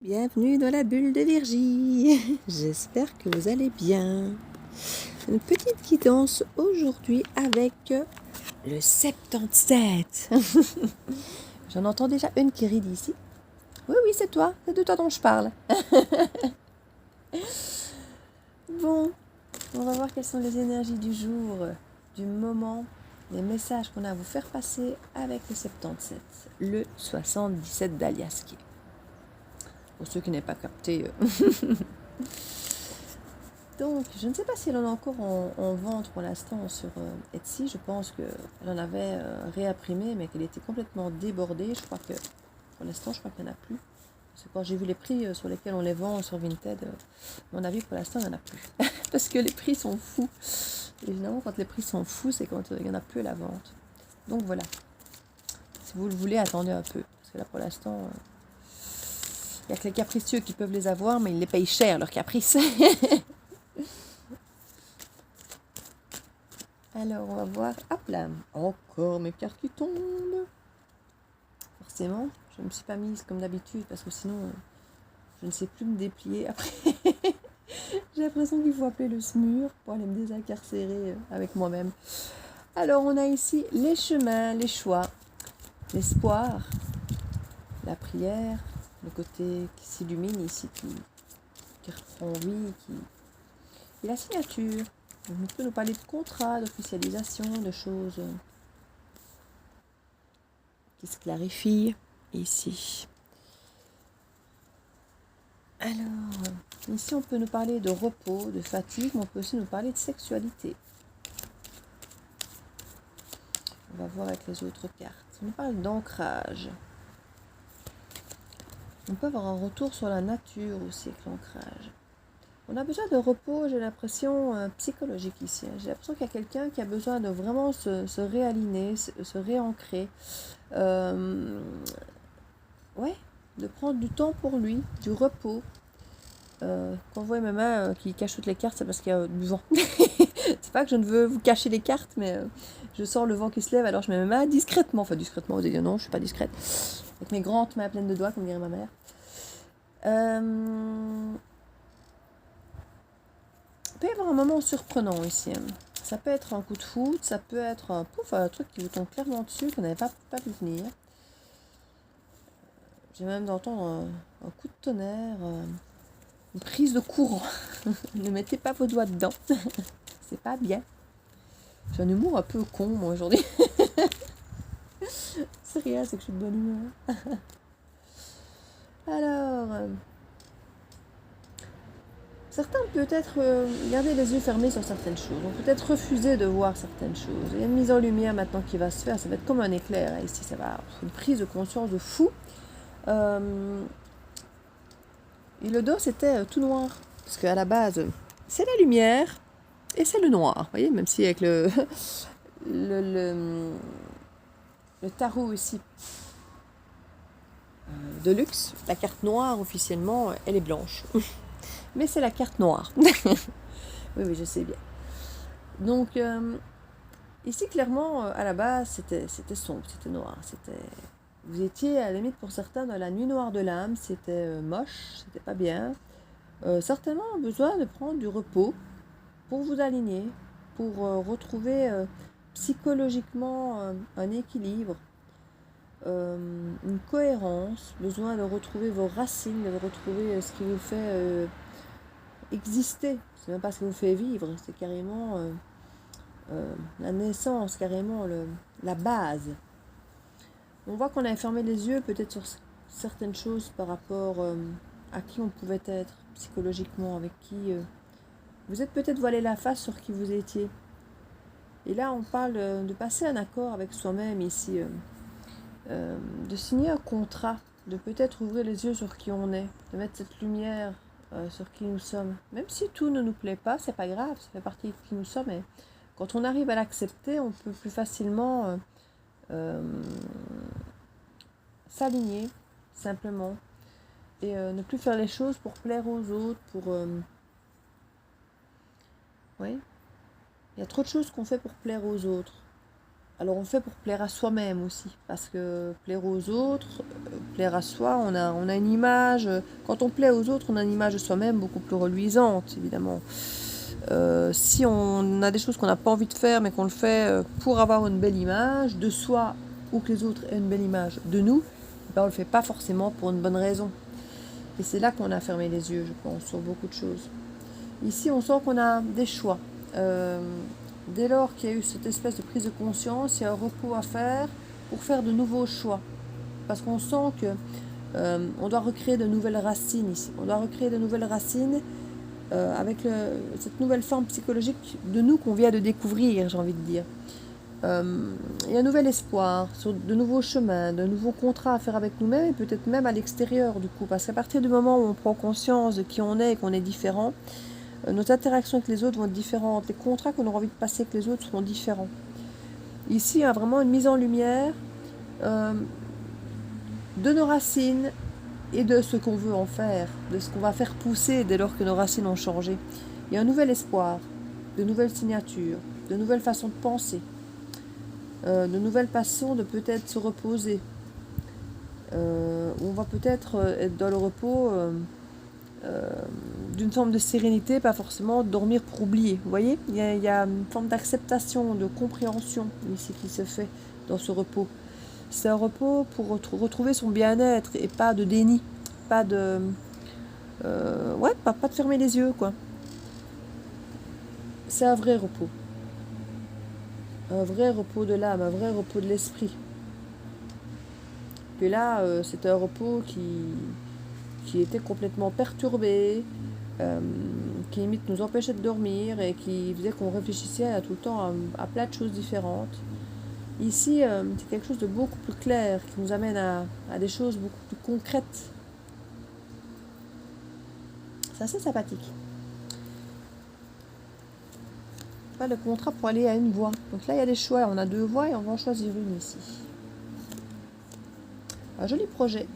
Bienvenue dans la bulle de Virgie. J'espère que vous allez bien. Une petite guidance aujourd'hui avec le 77. J'en entends déjà une qui rit d'ici. Oui, c'est de toi dont je parle. Bon, on va voir quelles sont les énergies du jour, du moment, les messages qu'on a à vous faire passer avec le 77, le 77 d'Aliaski. Pour ceux qui n'aient pas capté. Donc, je ne sais pas si elle en a encore en vente pour l'instant sur Etsy. Je pense qu'elle en avait réimprimé, mais qu'elle était complètement débordée. Je crois que, pour l'instant, qu'il n'y en a plus. Parce que quand j'ai vu les prix sur lesquels on les vend sur Vinted, à mon avis, pour l'instant, il n'y en a plus. Parce que les prix sont fous. Et évidemment, quand les prix sont fous, c'est quand il n'y en a plus à la vente. Donc, voilà. Si vous le voulez, attendez un peu. Parce que là, pour l'instant, il n'y a que les capricieux qui peuvent les avoir, mais ils les payent cher, leurs caprices. Alors, on va voir. Hop là, encore mes cartes qui tombent. Forcément, je ne me suis pas mise comme d'habitude parce que sinon, je ne sais plus me déplier. Après, j'ai l'impression qu'il faut appeler le SMUR pour aller me désincarcérer avec moi-même. Alors, on a ici les chemins, les choix, l'espoir, la prière, le côté qui s'illumine ici, qui reprend vie, et la signature. On peut nous parler de contrat, d'officialisation, de choses qui se clarifient ici. Alors, ici on peut nous parler de repos, de fatigue, mais on peut aussi nous parler de sexualité. On va voir avec les autres cartes. On nous parle d'ancrage. On peut avoir un retour sur la nature aussi avec l'ancrage. On a besoin de repos, j'ai l'impression, psychologique ici. J'ai l'impression qu'il y a quelqu'un qui a besoin de vraiment se réaligner, se réancrer. De prendre du temps pour lui, du repos. Quand vous voyez ma main qui cache toutes les cartes, c'est parce qu'il y a du vent. C'est pas que je ne veux vous cacher les cartes, mais je sens le vent qui se lève, alors je mets ma main discrètement. Enfin, discrètement, vous allez dire non, je suis pas discrète. Avec mes grandes mains pleines de doigts, comme dirait ma mère. Il peut y avoir un moment surprenant ici. Ça peut être un coup de foudre, ça peut être un truc qui vous tombe clairement dessus, que vous n'avez pas vu venir. J'ai même d'entendre un coup de tonnerre, une prise de courant. Ne mettez pas vos doigts dedans. C'est pas bien. J'ai un humour un peu con, moi, aujourd'hui. C'est rien, c'est que je suis de bonne humeur. Alors, certains peut-être garder les yeux fermés sur certaines choses. On peut-être refuser de voir certaines choses. Il y a une mise en lumière maintenant qui va se faire. Ça va être comme un éclair. Hein. Ici, ça va être une prise de conscience de fou. Et le dos, c'était tout noir. Parce qu'à la base, c'est la lumière et c'est le noir. Vous voyez, même si avec le tarot ici de luxe, la carte noire officiellement, elle est blanche. Mais c'est la carte noire. oui, je sais bien. Donc, ici, clairement, à la base, c'était sombre, c'était noir. Vous étiez, à la limite, pour certains, dans la nuit noire de l'âme. C'était moche, c'était pas bien. Certainement besoin de prendre du repos pour vous aligner, pour retrouver psychologiquement un équilibre, une cohérence, besoin de retrouver vos racines, de retrouver ce qui vous fait exister. C'est même pas ce qui vous fait vivre, c'est carrément la naissance, carrément la base. On voit qu'on a fermé les yeux peut-être sur certaines choses par rapport à qui on pouvait être psychologiquement, avec qui vous êtes peut-être voilé la face sur qui vous étiez. Et là, on parle de passer un accord avec soi-même ici, de signer un contrat, de peut-être ouvrir les yeux sur qui on est, de mettre cette lumière sur qui nous sommes. Même si tout ne nous plaît pas, c'est pas grave, ça fait partie de qui nous sommes. Et quand on arrive à l'accepter, on peut plus facilement s'aligner, simplement, et ne plus faire les choses pour plaire aux autres, oui. Il y a trop de choses qu'on fait pour plaire aux autres. Alors on fait pour plaire à soi-même aussi, parce que plaire aux autres, plaire à soi, on a une image, quand on plaît aux autres, on a une image de soi-même beaucoup plus reluisante, évidemment. Si on a des choses qu'on n'a pas envie de faire, mais qu'on le fait pour avoir une belle image de soi, ou que les autres aient une belle image de nous, ben on ne le fait pas forcément pour une bonne raison. Et c'est là qu'on a fermé les yeux, je pense, sur beaucoup de choses. Ici, on sent qu'on a des choix. Euh, Dès lors qu'il y a eu cette espèce de prise de conscience, il y a un repos à faire pour faire de nouveaux choix. Parce qu'on sent que on doit recréer de nouvelles racines ici. On doit recréer de nouvelles racines avec cette nouvelle forme psychologique de nous qu'on vient de découvrir, j'ai envie de dire. Il y a un nouvel espoir sur de nouveaux chemins, de nouveaux contrats à faire avec nous-mêmes et peut-être même à l'extérieur du coup. Parce qu'à partir du moment où on prend conscience de qui on est et qu'on est différent, nos interactions avec les autres vont être différentes. Les contrats qu'on aura envie de passer avec les autres seront différents. Ici, il y a vraiment une mise en lumière euh, de nos racines et de ce qu'on veut en faire, de ce qu'on va faire pousser dès lors que nos racines ont changé. Il y a un nouvel espoir, de nouvelles signatures, de nouvelles façons de penser, de nouvelles façons de peut-être se reposer. On va peut-être être dans le repos d'une forme de sérénité, pas forcément dormir pour oublier. Vous voyez, il y a une forme d'acceptation, de compréhension ici qui se fait dans ce repos. C'est un repos pour retrouver son bien-être et pas de déni, pas de ouais, pas de fermer les yeux quoi. C'est un vrai repos de l'âme, un vrai repos de l'esprit. Puis là, c'est un repos qui était complètement perturbé, euh, qui limite nous empêchait de dormir et qui faisait qu'on réfléchissait à tout le temps à plein de choses différentes. Ici, c'est quelque chose de beaucoup plus clair qui nous amène à des choses beaucoup plus concrètes. C'est assez sympathique. Pas le contrat pour aller à une voie. Donc là, il y a des choix. On a 2 voies et on va en choisir une ici. Un joli projet.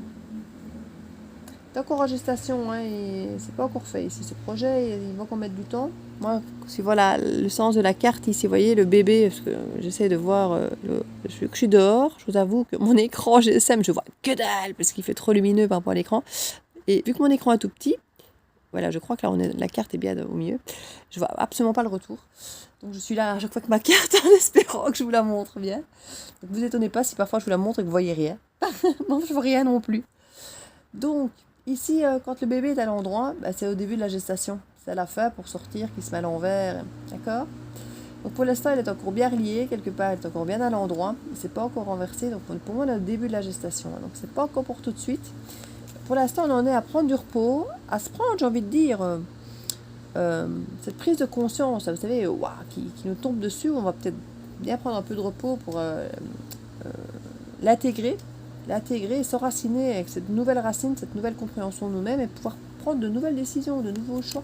C'est encore en gestation, hein, et c'est pas encore fait ici. Ce projet, il va encore mettre du temps. Moi, si voilà le sens de la carte ici, vous voyez le bébé, parce que j'essaie de voir, je suis dehors, je vous avoue que mon écran GSM, je vois que dalle, parce qu'il fait trop lumineux par rapport à l'écran. Et vu que mon écran est tout petit, voilà, je crois que là, la carte est bien au milieu, je vois absolument pas le retour. Donc je suis là à chaque fois que ma carte en espérant que je vous la montre bien. Donc vous étonnez pas si parfois je vous la montre et que vous voyez rien. Moi, je vois rien non plus. Donc, ici, quand le bébé est à l'endroit, bah, c'est au début de la gestation. C'est à la fin pour sortir qu'il se met à l'envers. D'accord? Donc pour l'instant, il est encore bien relié, quelque part, il est encore bien à l'endroit. Il ne s'est pas encore renversé. Donc pour moi, on est au début de la gestation. Donc c'est pas encore pour tout de suite. Pour l'instant, on en est à prendre du repos, à se prendre, j'ai envie de dire, cette prise de conscience, vous savez, qui nous tombe dessus. On va peut-être bien prendre un peu de repos pour l'intégrer et s'enraciner avec cette nouvelle racine, cette nouvelle compréhension de nous-mêmes et pouvoir prendre de nouvelles décisions, de nouveaux choix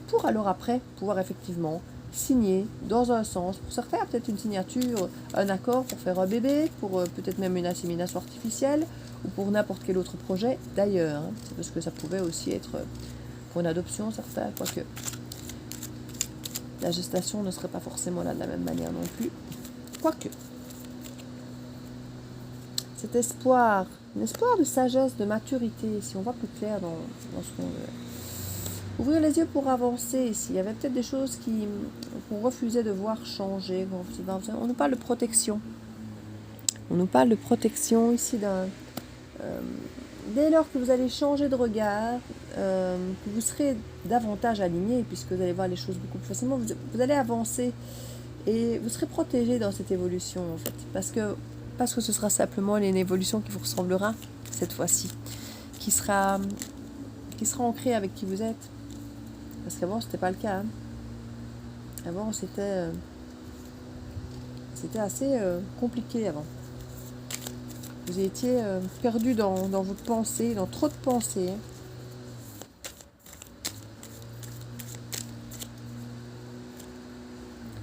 pour alors après pouvoir effectivement signer dans un sens. Pour certains, peut-être une signature, un accord pour faire un bébé, pour peut-être même une insémination artificielle ou pour n'importe quel autre projet d'ailleurs. Hein. C'est parce que ça pouvait aussi être pour une adoption, certains, quoique la gestation ne serait pas forcément là de la même manière non plus. Quoique. Cet espoir, un espoir de sagesse, de maturité, si on voit plus clair dans ce qu'on veut. Ouvrir les yeux pour avancer ici. Il y avait peut-être des choses qu'on refusait de voir changer. On nous parle de protection. On nous parle de protection ici dès lors que vous allez changer de regard, que vous serez davantage aligné, puisque vous allez voir les choses beaucoup plus facilement, vous allez avancer et vous serez protégé dans cette évolution en fait. Parce que ce sera simplement une évolution qui vous ressemblera cette fois-ci, qui sera ancrée avec qui vous êtes. Parce qu'avant, c'était pas le cas. Hein. Avant, c'était assez compliqué avant. Vous étiez perdu dans votre pensée, dans trop de pensées. Hein.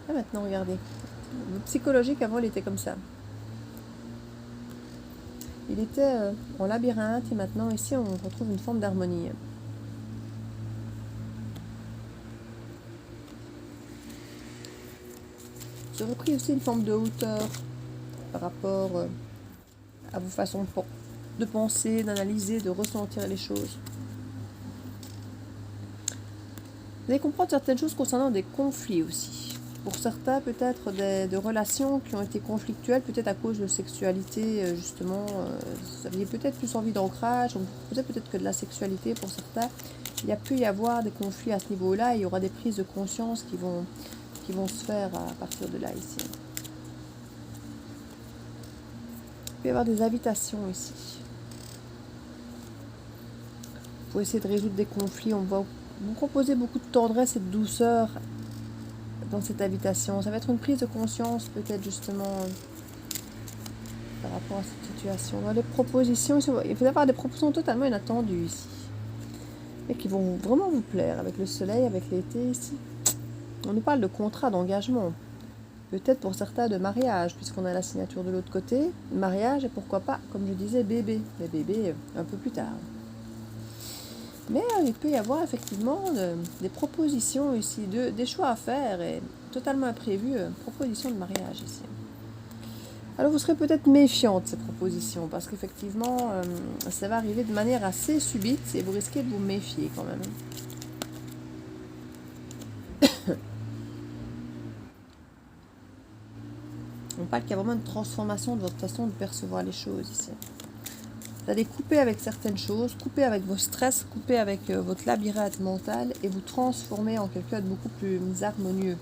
Ah, maintenant, regardez. Le psychologique, avant, il était comme ça. Il était en labyrinthe et maintenant, ici, on retrouve une forme d'harmonie. J'ai repris aussi une forme de hauteur. par rapport à vos façons de penser, d'analyser, de ressentir les choses. Vous allez comprendre certaines choses concernant des conflits aussi. Pour certains, peut-être de relations qui ont été conflictuelles, peut-être à cause de sexualité, justement. Vous aviez peut-être plus envie d'ancrage, peut-être que de la sexualité pour certains. Il y a pu y avoir des conflits à ce niveau-là et il y aura des prises de conscience qui vont se faire à partir de là ici. Il peut y avoir des invitations ici. Pour essayer de résoudre des conflits, on va vous proposer beaucoup de tendresse et de douceur dans cette invitation. Ça va être une prise de conscience peut-être justement par rapport à cette situation. Dans les propositions, il faut avoir des propositions totalement inattendues ici. Et qui vont vraiment vous plaire avec le soleil, avec l'été ici. On nous parle de contrat, d'engagement. Peut-être pour certains de mariage, puisqu'on a la signature de l'autre côté. Mariage et pourquoi pas, comme je disais, bébé. Mais bébé un peu plus tard. Mais il peut y avoir effectivement des propositions ici, des choix à faire et totalement imprévus, propositions de mariage ici. Alors vous serez peut-être méfiant de ces propositions parce qu'effectivement ça va arriver de manière assez subite et vous risquez de vous méfier quand même. On parle qu'il y a vraiment une transformation de votre façon de percevoir les choses ici. Vous allez couper avec certaines choses, couper avec vos stress, couper avec votre labyrinthe mental et vous transformer en quelqu'un de beaucoup plus harmonieux,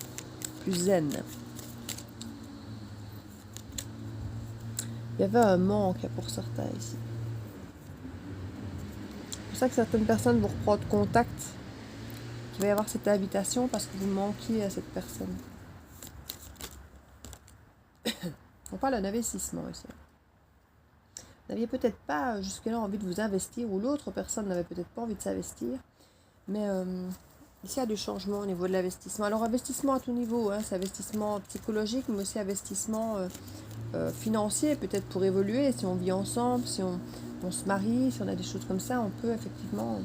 plus zen. Il y avait un manque pour certains ici. C'est pour ça que certaines personnes vont reprendre contact, qu'il va y avoir cette invitation parce que vous manquiez à cette personne. On parle d'un investissement ici. Vous n'aviez peut-être pas jusque-là envie de vous investir ou l'autre personne n'avait peut-être pas envie de s'investir. Mais ici, il y a du changement au niveau de l'investissement. Alors, investissement à tout niveau, c'est investissement psychologique, mais aussi investissement financier, peut-être pour évoluer. Si on vit ensemble, si on se marie, si on a des choses comme ça, on peut effectivement...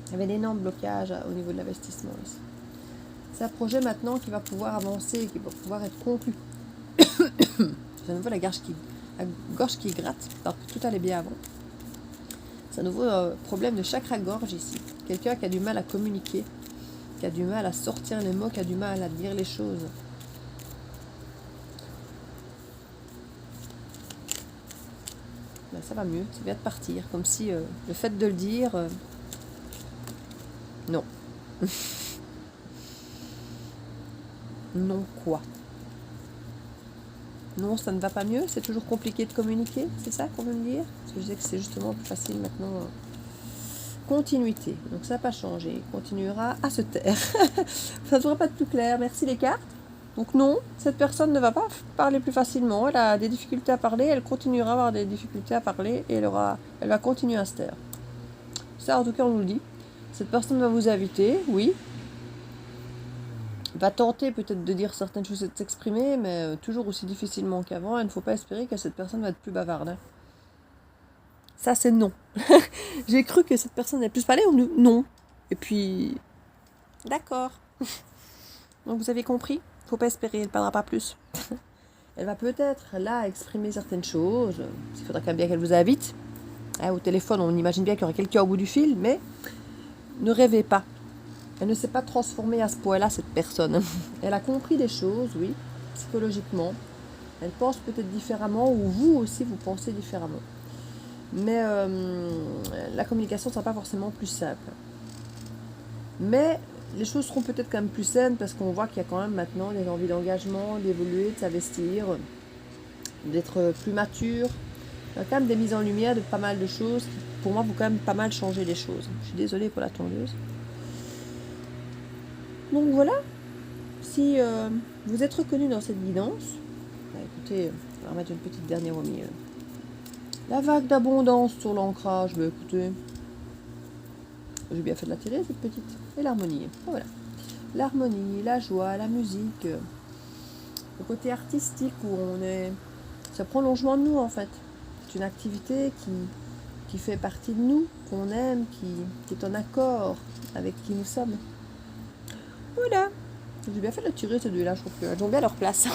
Il y avait d'énormes blocages au niveau de l'investissement ici. C'est un projet maintenant qui va pouvoir avancer, qui va pouvoir être conclu. C'est à nouveau la gorge qui gratte, alors que tout allait bien avant. C'est un nouveau problème de chakra-gorge ici. Quelqu'un qui a du mal à communiquer, qui a du mal à sortir les mots, qui a du mal à dire les choses. Ben, ça va mieux, ça vient de partir. Comme si le fait de le dire... non. Non quoi? Non, ça ne va pas mieux, c'est toujours compliqué de communiquer, c'est ça qu'on veut me dire? Parce que je disais que c'est justement plus facile maintenant. Continuité, donc ça n'a pas changé, il continuera à se taire. Ça ne devrait pas être plus clair, merci les cartes. Donc non, cette personne ne va pas parler plus facilement, elle a des difficultés à parler, elle continuera à avoir des difficultés à parler et elle va continuer à se taire. Ça en tout cas on nous le dit. Cette personne va vous inviter, oui. Va tenter peut-être de dire certaines choses et de s'exprimer, mais toujours aussi difficilement qu'avant. Il ne faut pas espérer que cette personne va être plus bavarde. Hein. Ça, c'est non. J'ai cru que cette personne allait plus parler ou non. Et puis, d'accord. Donc, vous avez compris? Il ne faut pas espérer, elle ne parlera pas plus. Elle va peut-être, là, exprimer certaines choses. Il faudra quand même bien qu'elle vous invite. Au téléphone, on imagine bien qu'il y aurait quelqu'un au bout du fil, mais ne rêvez pas. Elle ne s'est pas transformée à ce point-là, cette personne. Elle a compris des choses, oui, psychologiquement. Elle pense peut-être différemment, ou vous aussi, vous pensez différemment. Mais la communication ne sera pas forcément plus simple. Mais les choses seront peut-être quand même plus saines, parce qu'on voit qu'il y a quand même maintenant des envies d'engagement, d'évoluer, de s'investir, d'être plus mature. Il y a quand même des mises en lumière de pas mal de choses qui, pour moi, vont quand même pas mal changer les choses. Je suis désolée pour la tondeuse. Donc voilà, si vous êtes reconnu dans cette guidance, bah écoutez, on va mettre une petite dernière au milieu. La vague d'abondance sur l'ancrage, bah écoutez, j'ai bien fait de la tirer cette petite. Et l'harmonie, voilà. L'harmonie, la joie, la musique, le côté artistique où on est... C'est un prolongement de nous en fait. C'est une activité qui fait partie de nous, qu'on aime, qui est en accord avec qui nous sommes. Voilà, J'ai bien fait de tirer ces deux-là, je trouve qu'elles ont bien leur place.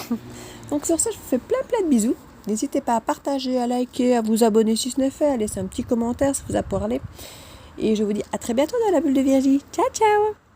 Donc sur ça, je vous fais plein de bisous. N'hésitez pas à partager, à liker, à vous abonner si ce n'est fait, à laisser un petit commentaire si vous a parlé. Et je vous dis à très bientôt dans la bulle de Virgie. Ciao, ciao!